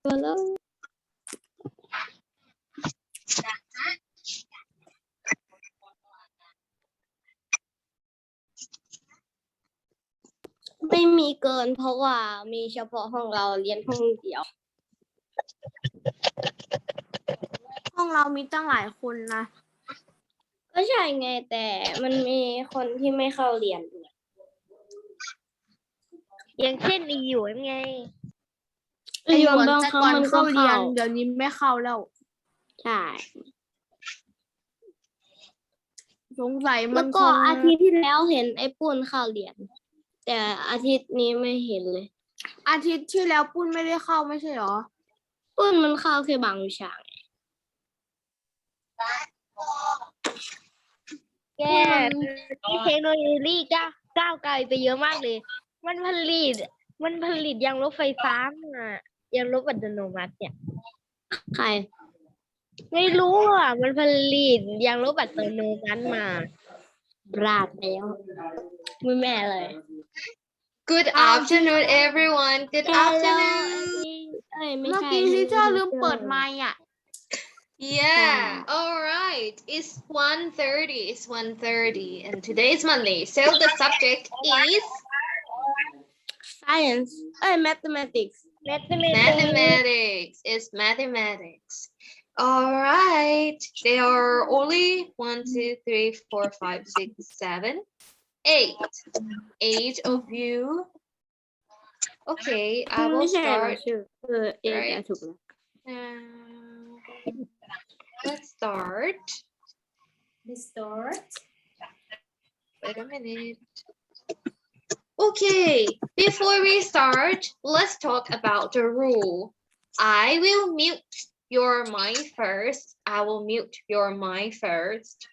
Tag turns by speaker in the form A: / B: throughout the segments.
A: แล้วไม่มีเกินเพราะว่ามีเฉพาะห้องเราเรียนห้องเดียว
B: ห้องเรามีตั้งหลายคนนะ
A: ก็ใช่ไงแต่มันมีคนที่ไม่เข้าเรียนด้วย
C: อย่างเช่นอีอยู่ไง
B: ไอ้หยวน
A: บาง
B: แต่
A: ครั้ง
B: ก่อน
A: มันก็
B: เข้าเรีย
A: เข้าน
B: เดี๋ยวนี้ไม่เข้าแล้ว
A: ใช่
B: สงสัยมั
A: แล้
B: น
A: ว
B: ค
A: ก็
B: ง
A: อาทิตย์ที่แล้วเห็นไอ้ปุ้นเข้าเรียน แต่อาทิตย์นี้ไม่เห็นเลย
B: อาทิตย์ที่แล้วปุ้นไม่ได้เข้าไม่ใช่หรอ
A: ปุ้นมันเข้าแค่บางวิชาไง
C: แกที่เทคโนโลยีก้าวไกลไปเยอะมากเลย มันผลิตยางรถไฟฟ้ามายางรถอัตโนมัติเนี่ย
A: ใคร
C: ไม่รู้อ่ะ มันผลิตยางรถอัตโนมัติมา
A: ราดแล้วไม่แม่เลย
D: Good afternoon, everyone. Good afternoon.
A: เอ้ยไม่
B: เมื่อ
A: ใช่
B: กี้ที่เจ้าลืมเปิดไมค์อ่ะ
D: Yeah. All right. It's 1:30. It's 1:30, and today is Monday. So the subject is
A: science เอ้ย mathematics
D: mathematics. It's mathematics. All right. There are only 1, 2, 3, 4, 5, 6, 7, 8. 8 of you. Okay, I
A: ไม่
D: will
A: ใช่เหรอ
D: start.
A: ชื่อเอจะถูกแล้ว
D: Let's start.
E: Start.
D: Wait a minute. Okay, before we start, let's talk about the rule. I will mute your mic first. I will mute your mic first.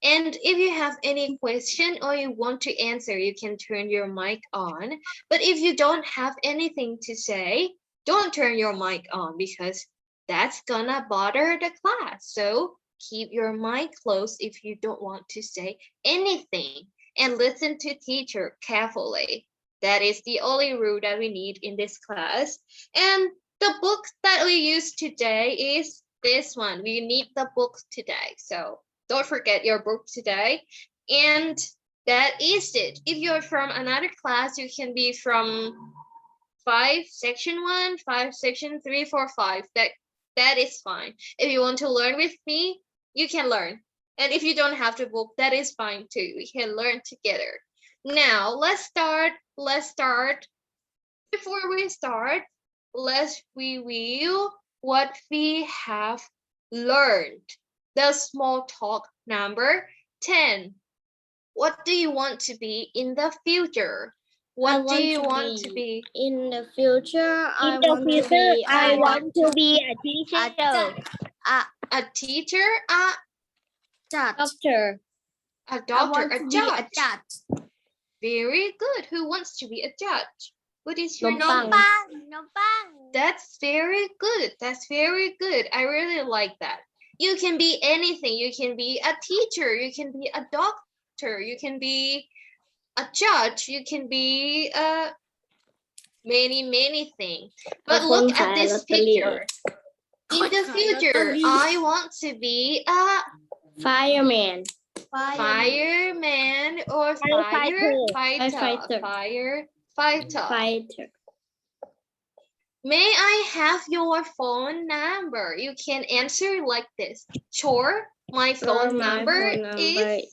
D: And if you have any question or you want to answer, you can turn your mic on. But if you don't have anything to say, don't turn your mic on because that's gonna bother the class. So keep your mic closed if you don't want to say anything and listen to teacher carefully. That is the only rule that we need in this class. And the book that we use today is this one. We need the book today. So don't forget your book today. And that is it. If you're from another class, you can be from 5, section 1, 5, section 3, 4, 5. That is fine. If you want to learn with me, you can learn. And if you don't have the book, that is fine too. We can learn together. Now, let's start. Before we start, let's review what we have learned. The small talk number 10. What do you want to be in the future? What do you want to be?
A: in the future
C: In the future, I want to be a teacher.
D: A teacher,
B: judge
A: doctor
D: a
B: I
D: doctor,
B: want
D: a
B: to be a
D: judge.
B: judge
D: Very good. Who wants to be a judge? What is your
A: Nông
D: name?
A: Bang.
B: น้องปัง
D: That's very good. That's very good. I really like that. You can be anything. You can be a teacher. You can be a doctor. You can be a judge. You can be many things. But look at this picture. In the future, I want to be a
A: fireman
D: fireman or
A: Firefighter.
D: firefighter. May I have your phone number? You can answer like this. Sure, my phone number is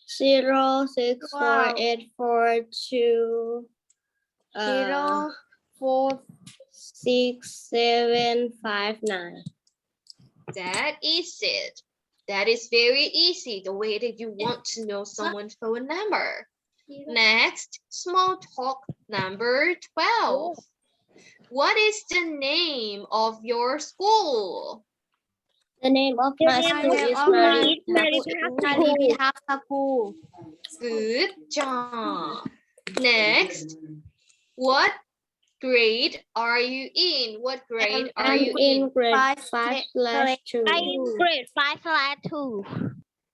A: 06484 6759
D: that is it. That is very easy, the way that you want to know someone's phone number. Next, small talk number 12. What is the name of your school?
A: The name of my school is
B: School.
D: Good job. Next, what grade are you in? What grade are
A: I'm
D: you in?
A: in grade 5/2
C: I'm in grade 5/2.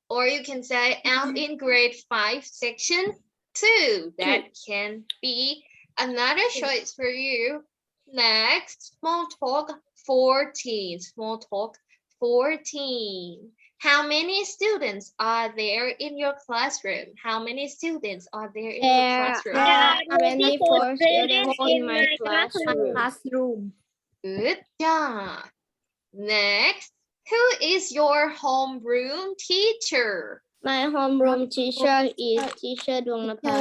D: Or you can say, I'm in grade 5, section 2. That can be another choice for you. Next, small talk 14. Small talk 14. How many students are there in your classroom? How many students are there in your
A: There
D: classroom?
A: are 24 students in my classroom.
D: Good job. Next, who is your homeroom teacher?
A: My homeroom teacher is Teacher ดวงนภา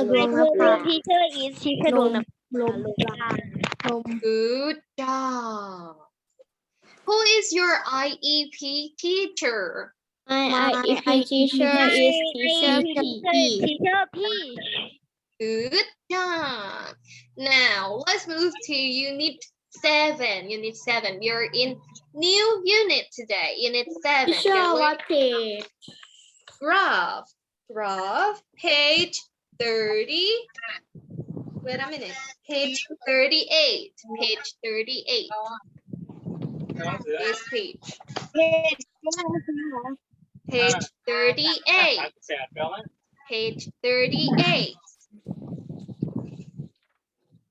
C: teacher is teacher ดวงนภา
D: Good job. Who is your IEP teacher?
A: My IEP teacher is Teacher
C: teacher P
D: Good job. Now let's move to Unit 7. Unit 7. You're in new unit today. Unit 7.
A: Teacher
D: You're
A: what page?
D: Graph. Graph. Page 30. Wait a minute. Page 38. Page 38. This page. Page 38. Page 38.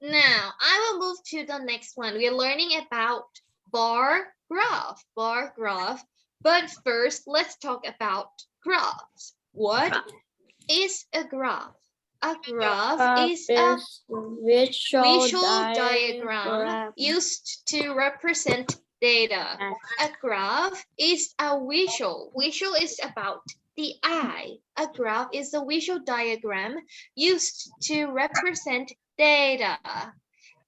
D: Now, I will move to the next one. We're learning about bar graph. Bar graph. But first, let's talk about graphs. What is a graph? A graph is a visual diagram used to represent data. A graph is a visual. Visual is about the eye. A graph is a visual diagram used to represent data.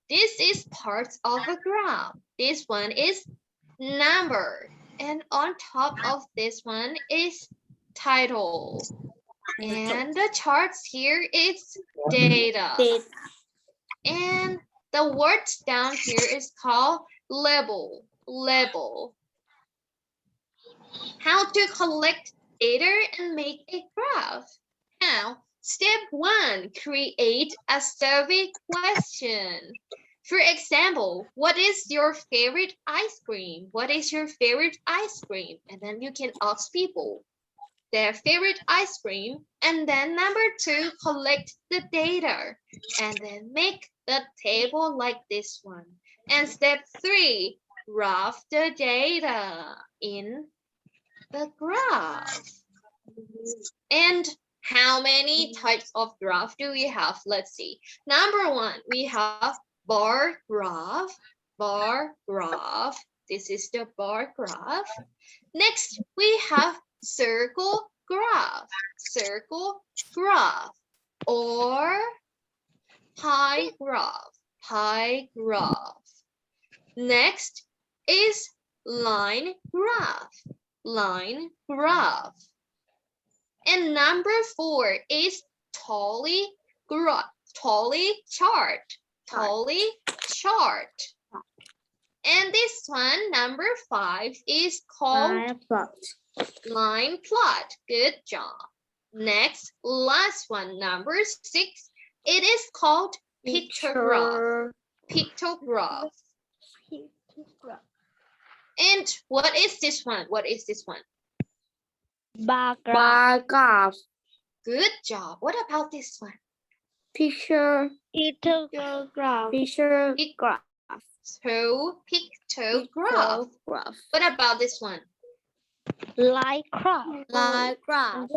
D: This is parts of a graph. This one is number. And on top of this one is title. And the charts here is data. And the words down here is called label. Label. How to collect data and make a graph. Now, step 1, create a survey question. For example, what is your favorite ice cream? What is your favorite ice cream? And then you can ask people their favorite ice cream. And then number 2, collect the data. And then make the table like this one. And step 3, graph the data in the graph. And how many types of graph do we have? Let's see. Number 1, we have bar graph. Bar graph. This is the bar graph. Next, we have circle graph. Circle graph. Or pie graph. Pie graph. Next is line graph. Line graph. And number 4 is trolley graph. Trolley chart. Trolley chart. And this one, number 5, is called line plot. Good job. Next, last one, number 6, it is called pictograph. Pictograph. And what is this one? What is this one?
C: bar
A: graph.
D: Good job. What about this one?
A: Picture
C: graph
A: picture graph.
D: So, pictograph. What about this one?
C: line graph
A: Line graph.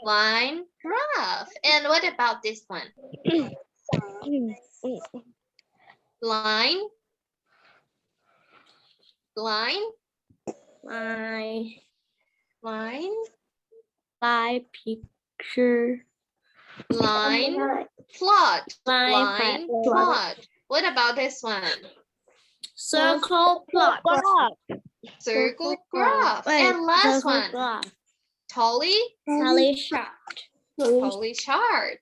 D: Line graph. And what about this one? Line. Line. Line.
A: Line picture.
D: Line plot.
A: Line
D: Plot. What about this one?
A: Circle plot.
D: Circle graph. And last one. Trolley
A: chart.
D: Trolley chart.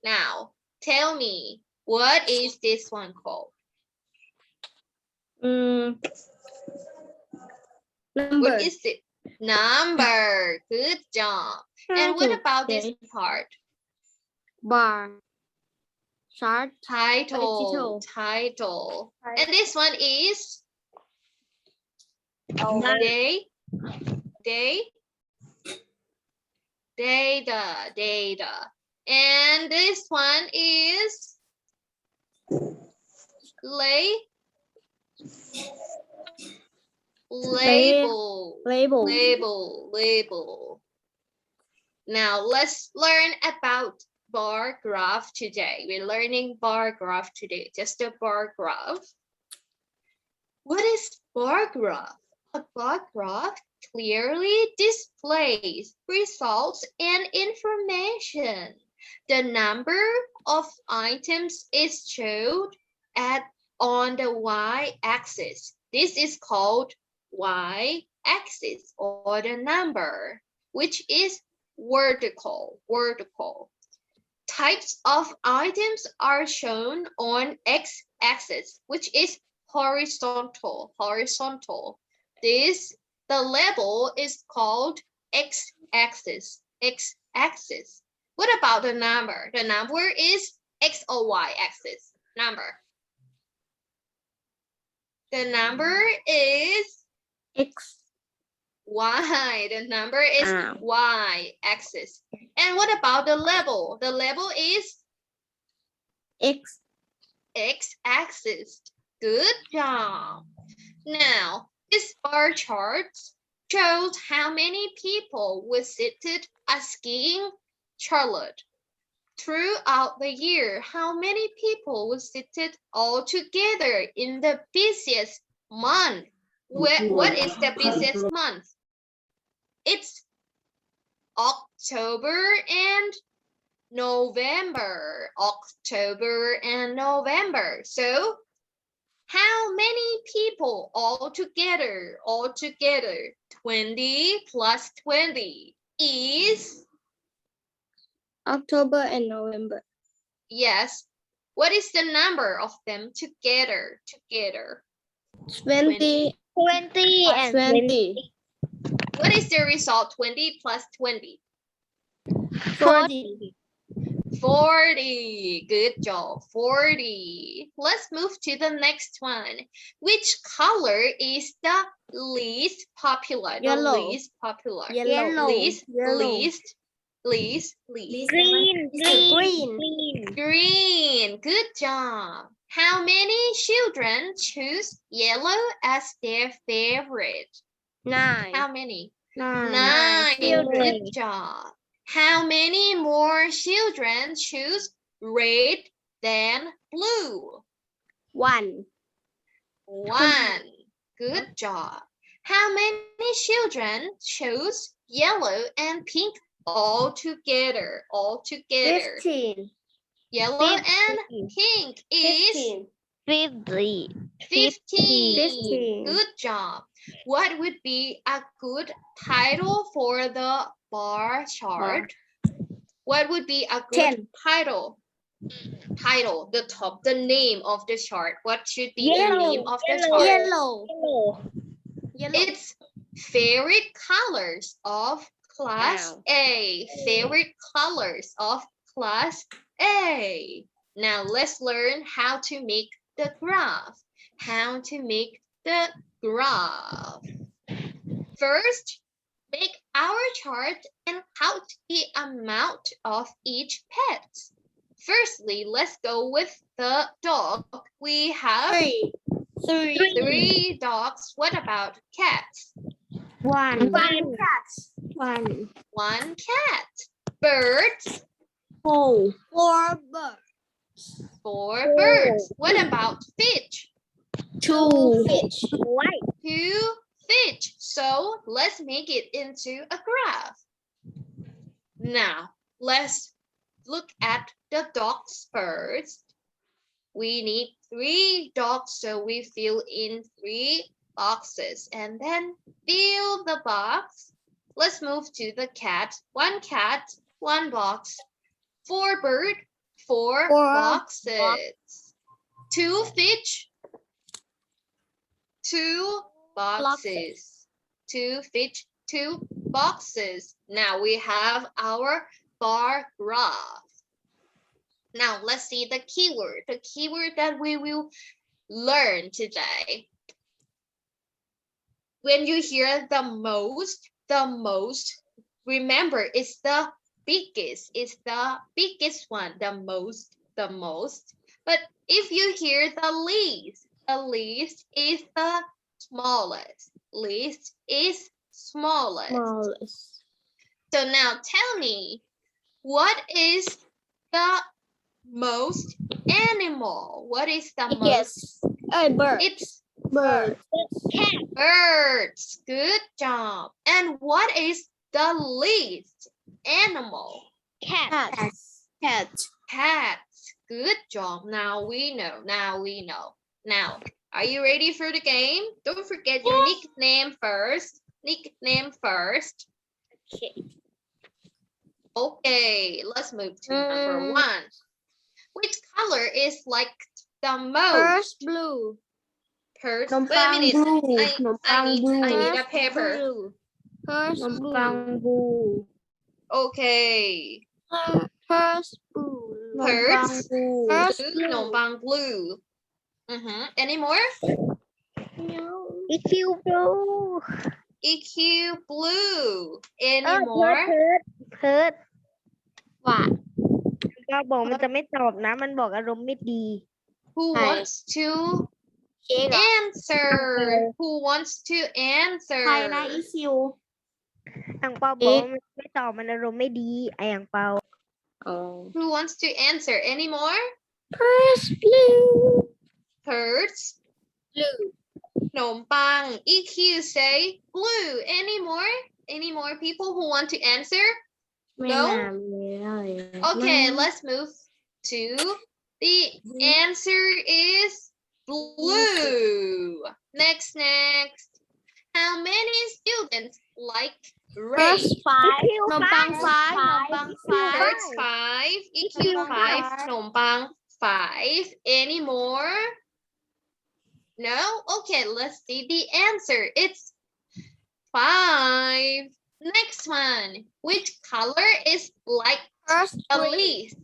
D: Now, tell me, what is this one called?
A: Number.
D: What is it? Number. Good job. And what about this part?
A: Bar chart.
D: Title. Title. And this one is data. And this one is Label.
A: label
D: Label. Label. Now let's learn about bar graph today. We're learning bar graph today. Just a bar graph. What is bar graph? A bar graph clearly displays results and information. The number of items is shown on the y-axis. This is called y-axis or the number, which is vertical. Types of items are shown on x-axis, which is horizontal. The label is called x-axis. What about the number? The number is x or y-axis. Number. The number is
A: x
D: y. The number is y-axis. And what about the label? The label is
A: x
D: x-axis. Good job. Now, this bar chart shows how many people visited a skiing Charlotte. Throughout the year, how many people visited altogether in the busiest month? What is the busiest month? It's October and November. So, how many people altogether? 20 plus 20 is?
A: October and November.
D: Yes. What is the number of them together?
A: 20
C: and
A: 20
D: What is the result? 20 plus 20?
A: 40
D: 40. Good job. 40. Let's move to the next one. Which color is the least popular?
A: Yellow.
D: The least popular.
A: Yellow.
D: Least. Green. Good job. How many children choose yellow as their favorite?
A: 9
D: How many?
A: 9
D: Good job. How many more children choose red than blue?
A: 1
D: 1. Good job. How many children choose yellow and pink all together?
A: 15
D: Yellow and pink is
A: 15
D: 15. Good job. What would be a good title for the bar chart? What would be a good
A: 10.
D: title? The name of the chart. What should be the name of the chart?
A: Yellow.
D: It's favorite colors of class
A: Wow.
D: A. Favorite colors of class A. Now let's learn how to make the graph. First, make our chart and count the amount of each pet. Firstly, let's go with the dog. We have 3 dogs. What about cats?
A: 1
D: 1 cat. Birds?
A: 4 birds.
D: 4 birds. What about fish?
A: 2 fish.
D: 2 fish. So let's make it into a graph. Now, let's look at the dogs first. We need 3 dogs, so we fill in 3 boxes and then fill the box. Let's move to the cat. 1 cat, 1 box. 4 bird, 4 boxes. 2 fish, 2 boxes. 2 fish, 2 boxes. Now we have our bar graph. Now let's see the keyword that we will learn today. When you hear the most, remember it's the biggest. It's the biggest one, the most. But if you hear the the least is the smallest. Least is smallest.
A: smallest
D: So now tell me, what is the most animal? What is the most?
A: bird
D: It's
A: bird
D: birds. Good job. And what is the least animal?
A: cats
D: Cats. Good job. Now we know. Now, are you ready for the game? Don't forget your nickname first. Okay, let's move to number 1. Which color is like the most?
A: first blue
D: Wait a minute. I need a paper.
A: first blue
C: blue
D: Okay.
A: first blue
D: First.
A: first
D: Good.
A: blue
D: Nongbang blue. Any more?
C: EQ blue
D: EQ blue. Any more?
C: เพิร์ด
A: ว่า
C: ก็บอกมันจะไม่ตอบนะ มันบอกอารมณ์ไม่ดี
D: Who wants to
A: เค้กเหรอ
D: answer? Who wants to answer?
A: ใครนะอีคิว
C: อังเปาบอกว่ามันไม่ตอบมันอารมณ์ไม่ดีไออังเปา
D: Who wants to answer? Any more?
A: first blue
D: Hertz.
A: blue
D: Nongbang. EQ say blue. Any more people who want to answer?
A: ไม่
D: No?
A: น่ามีอะไร
D: Okay, let's move to the answer is blue. Next. How many students like red?
A: first five นมปัง five นมปัง five
D: Hertz 5, EQ 5, Nongbang 5. Any more? No? Okay, let's see the answer. It's 5. Next one. Which color is like
A: first
D: the
A: green
D: least?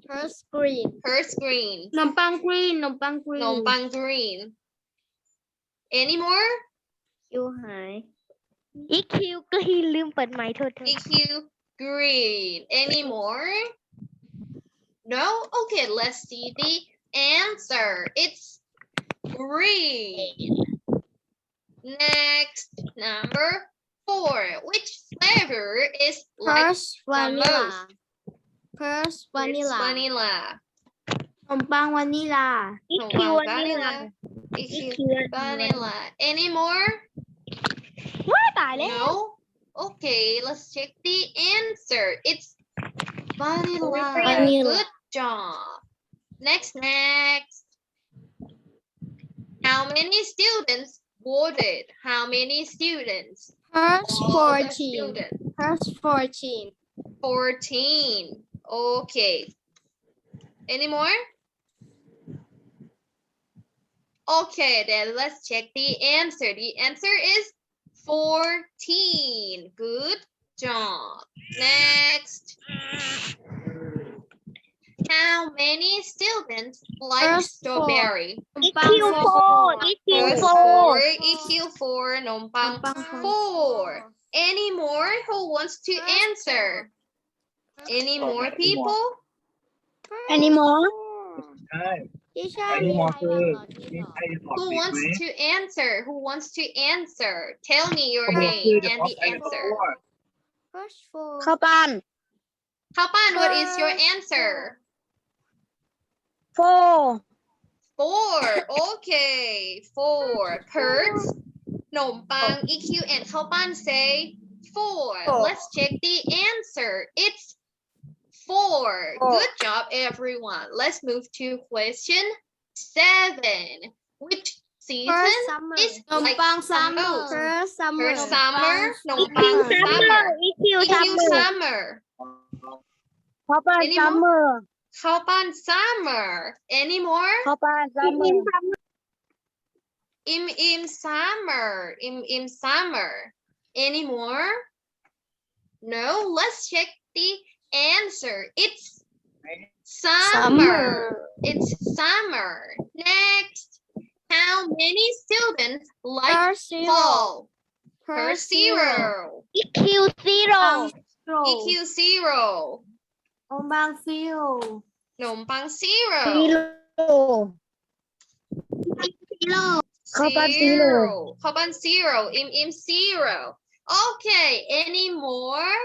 A: first green
D: Hertz green.
A: นมปัง green นมปัง green
D: Nongbang green. Any more?
A: คิวหาย
C: EQ กรีนลืมเปิดไมค์โทษ
D: EQ green. Any more? No? Okay, let's see the answer. It's green. Next, number 4. Which flavor is like
A: first vanilla
D: most?
A: first
D: It's
A: vanilla
D: vanilla.
A: นมปังวานิลา
C: EQ
D: Nongbang
C: อันนี้ล่ะ
D: EQ vanilla. Any more?
C: ว้าตายแล้ว
D: No? Okay, let's check the answer. It's vanilla.
A: Vanilla.
D: Good job. Next. How many students voted? How many students?
A: first
D: All the
A: 14
D: students.
A: first 14
D: 14. Okay. Any more? Okay, then let's check the answer. The answer is 14. Good job. Next. How many students like
A: First
D: strawberry?
A: นมปัง
C: EQ 4 EQ
D: First
C: 4
D: EQ 4, Nongbang
A: Nongbang
D: 4. Any more who wants to answer? Any more people?
A: any more
E: ใช่
A: ที่ใช่
E: อันนี้มอคือ
A: มี
E: มี
A: ใค
E: ใค
A: ร
E: รจะตอบ
D: Who
E: ผิด
D: wants
E: ไหม
D: to answer? Who wants to answer? Tell me your
E: ก็บอกคือ
D: name
E: จะ
D: and
E: ตอบ
D: the
E: ใครจะตอบ
D: answer.
E: ว่า
A: first four
C: ข้าวปั้น
D: Kapan, what is your answer?
C: 4
D: 4. Okay, 4. Kurtz, Nongbang, EQ, and Kapan say 4. Let's check the answer. It's 4. Good job, everyone. Let's move to question 7. Which season
A: first summer
D: is
A: นม
D: like
A: ปัง
D: the
A: summer
D: most?
A: first summer
D: First summer,
C: EQ
D: Nongbang
C: summer
D: summer,
C: EQ
D: EQ
C: summer
D: summer,
C: ข้าวปั้น
D: Any
C: summer
D: Kapan summer. Any more?
C: ข้าวปั้น summer
D: Im summer. Im summer. Any more? No. Let's check the answer. It's summer. It's summer. Next. How many students like
A: first zero
D: fall? Per
A: first
D: zero.
C: EQ 0
D: EQ 0.
A: นมปัง zero
D: Nongbang 0.
C: 0 EQ
D: Zero. Kaban zero. Im zero. Okay. Any more?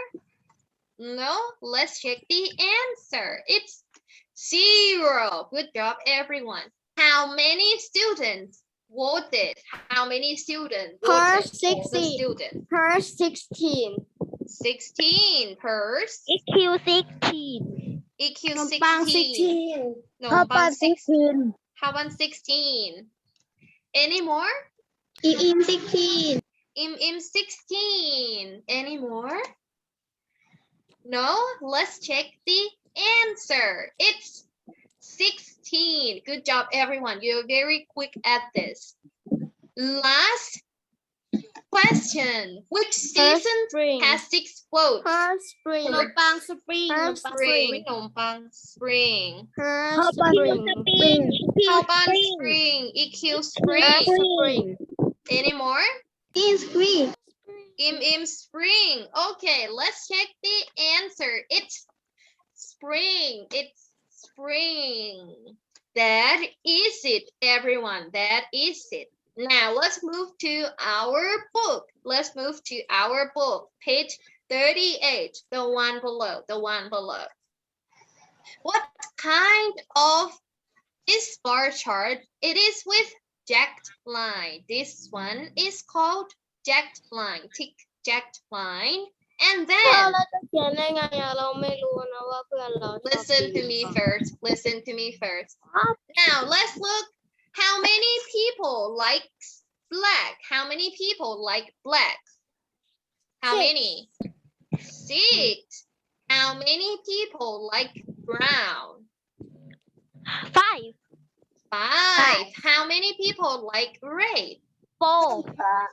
D: No. Let's check the answer. It's zero. Good job, everyone. How many students voted? How many students voted? The student.
A: per 16
D: 16. Purse.
C: EQ 16
D: EQ
A: ปัง
D: 16. No,
C: ข้าวปั้น
D: bang 6.
C: 16
D: How about 16? Any more?
A: 16 16
D: Im 16. Any more? No? Let's check the answer. It's 16. Good job, everyone. You're very quick at this. Last question. Which season
A: spring
D: has 6 quotes?
A: per spring
B: ขนมปังสปริง
A: per
D: Spring. Nompang, spring.
A: per
C: ข้าวปั้น
A: spring
C: สปริง
D: How about spring? EQ spring.
A: spring
D: Any more?
A: in spring
D: Im spring. Okay, let's check the answer. It's spring. It's spring. That is it, everyone. That is it. Now let's move to our book. Let's move to our book. Page 38. The one below. The one below. What kind of this bar chart? It is with jagged line. This one is called jagged line. Tick jagged line. And
A: เรา
D: then
A: จะเขียนได้ไงอะเราไม่รู้นะว่าเพื่อนเราชอบ
D: listen to me first. Listen to me first. Now let's look. How many people like black? How many people like black? How
A: Six.
D: many? 6. How many people like brown?
C: 5
D: 5. How many people like red?
C: 4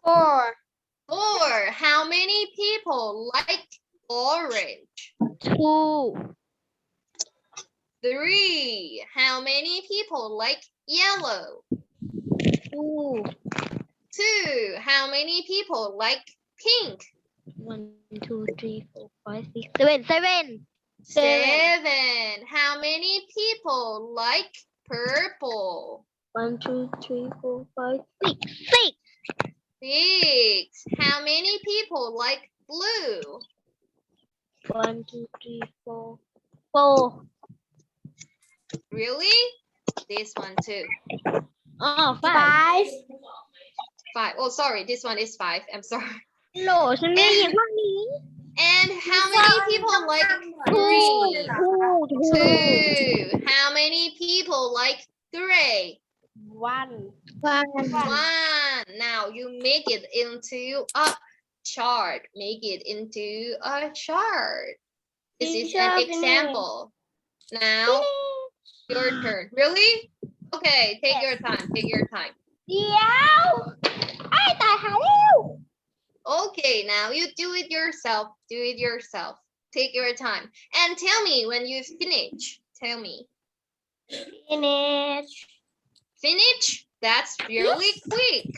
A: four
D: 4. How many people like orange?
C: 2
D: 3. How many people like yellow?
C: 2
D: 2. How many people like pink?
C: 1 2 3 4 5 6 7 7
D: 7. How many people like purple?
C: 1 2 3 4 5 6
D: 6. How many people like blue?
C: 1 2 3 4 4
D: Really? This one too.
C: อ๋อ 5
A: five
D: 5. Oh, sorry. This one is 5. I'm sorry.
C: โหลฉันไม่ได้ยินห้องนี้
D: And how many people like green? 2. How many people like gray?
B: 1
D: 1. Now you make it into a chart. Make it into a chart. This is an example. Now your turn. Really? Okay, take your time. Take your time.
C: เดี๋ยวไอ้ตายหาแล้ว
D: Okay, now you do it yourself. Do it yourself. Take your time. And tell me when you finish. Tell me.
A: finish
D: Finish? That's really quick.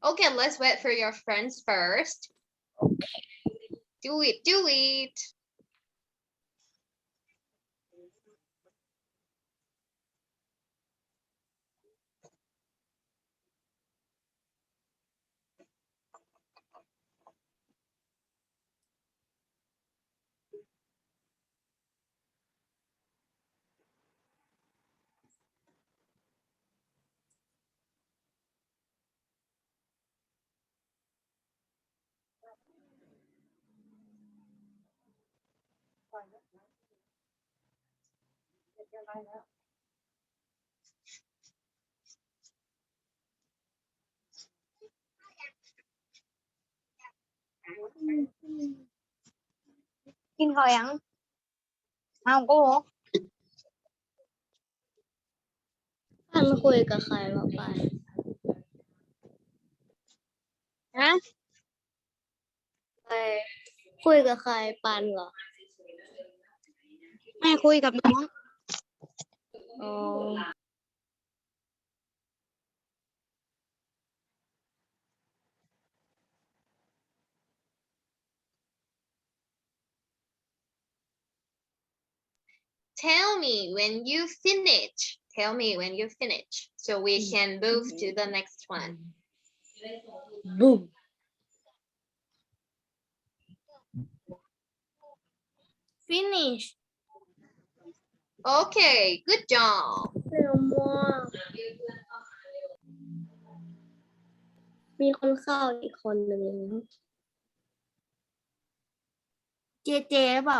D: Okay, let's wait for your friends first. Do it, do it.
E: Bye.
C: กินข้าวยังเอาโก้
A: ปันคุยกับใครวะปัน
C: ฮะ
A: ไปคุยกับใครปันเหรอ
C: ไม่คุยกับน้อง
A: อ๋อ
D: Tell me when you finish. tell me when you finish so we can move to the next one.
A: boom
B: finish
D: Okay, good job.
A: เร็วมากมีคนเข้าอีกคนหนึ่ง
B: เจเจเปล่า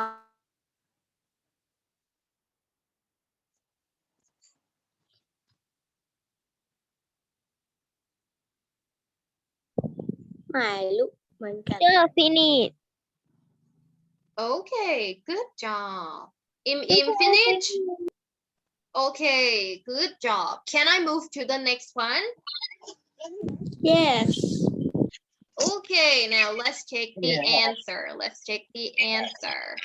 A: หมายลูกเหมือนกัน
C: เจอฟินิช
D: Okay, good job. Im finish? Okay, good job. Can I move to the next one?
A: yes
D: Okay, now let's check the answer. Let's check the answer.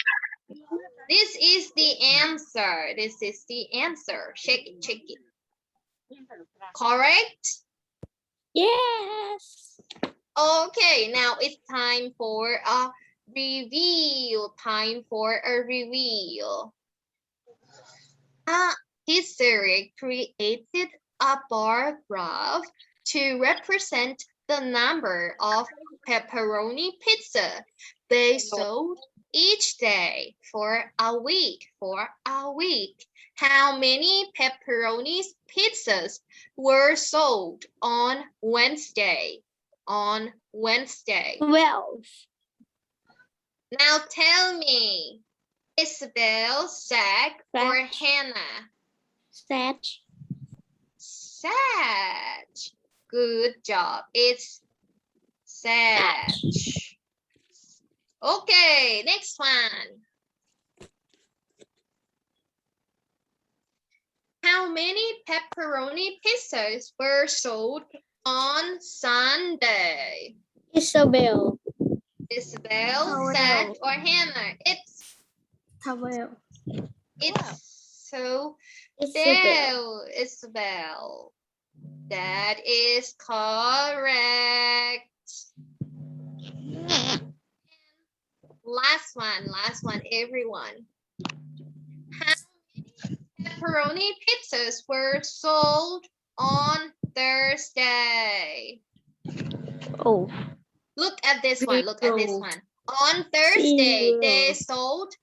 D: This is the answer. This is the answer. Check it, check it. Correct?
A: yes
D: Okay, now it's time for a reveal. Time for a reveal. History created a bar graph to represent the number of pepperoni pizza they sold each day for a week. How many pepperoni pizzas were sold on Wednesday? On Wednesday.
A: 12
D: Now tell me, Isabel, Zach, or
A: Zach.
D: Hannah?
A: Sag
D: Sag. Good job. It's Sag. Okay, next one. How many pepperoni pizzas were sold on Sunday?
A: Isabel
D: Isabel,
A: How
D: Zach,
A: else?
D: or Hannah? It's
A: 12
D: so
A: Isabel
D: Isabel. That is correct. Last one, everyone. How many pepperoni pizzas were sold on Thursday?
C: oh
D: Look at this one. Look at this one. On Thursday, they sold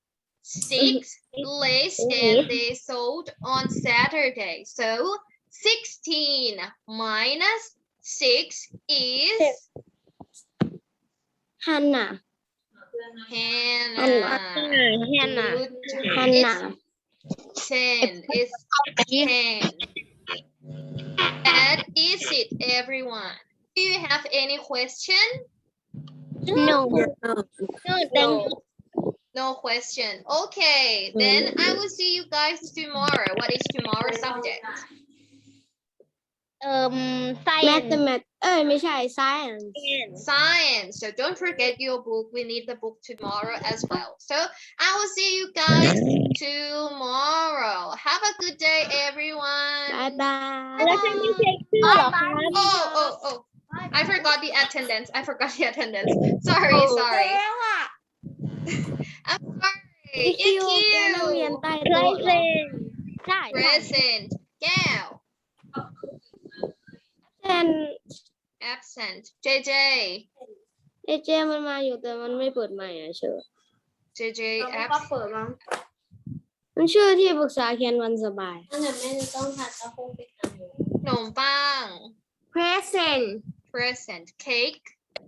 D: 6 less than they sold on Saturday. So 16 minus 6 is
A: Hannah
D: Hannah.
C: Hannah
D: Good job.
A: Hannah
D: It's 10. It's 10. That is it, everyone. Do you have any question?
C: no thank you
D: No question. Okay, then I will see you guys tomorrow. What is tomorrow's subject?
C: science
A: mathematics ไม่ใช่ science
D: Science. So don't forget your book. We need the book tomorrow as well. So I will see you guys tomorrow. Have a good day, everyone.
A: bye bye
C: แล้วจะไม่เช็คชื่อเหรอคะ
D: Oh. I forgot the attendance. Sorry. I'm sorry.
A: คิวแกนั่งเรียน
D: EQ.
A: ใต้
C: ไร
A: โต๊ะเห
C: เซ
A: รอ
C: นใช่
D: Present. Gail.
A: แทน
D: Absent. JJ.
A: เจมันมาอยู่แต่มันไม่เปิดไมค์อ่ะเชื่อ
D: JJ
B: ก็
D: absent.
B: เปิดมั้ง
A: มันชื่อที่ปรึกษาเขียนวันสบาย
B: นั่นแหละแม่จะต้องผัดตะโพกไปทำ
D: Nôm bang.
B: present
D: Present. Cake.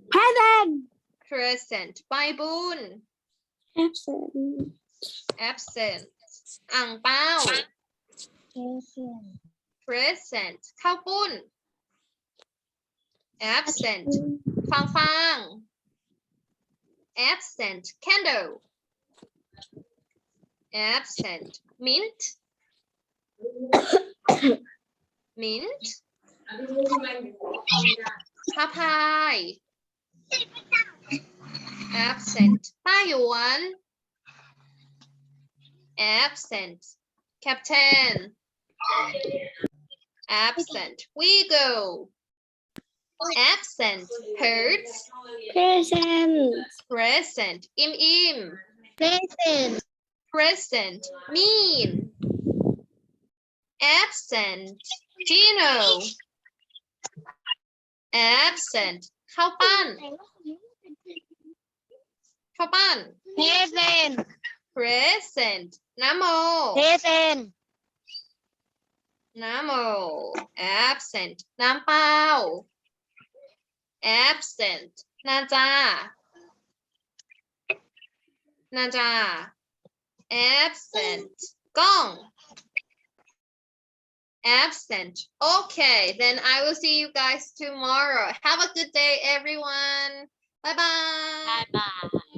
A: present
D: Present. Bai Boon.
A: absent
D: Absent. Ang Pao. Present. Khao Bun. Absent. Fang Fang. Absent. Candle. Absent. Mint. Mint. Papai. Absent. Taiwan. Absent. Captain. Absent. We go. Absent. Hertz.
A: present
D: Present. Im.
A: present
D: Present. Mean. absent Gino absent ข้าวปั้น
C: present
D: present น้ำโม
C: present
D: น้ำโม absent น้ำเปล่า absent นาจา absent กล้อง absent okay then I will see you guys tomorrow have a good day everyone bye bye
A: bye bye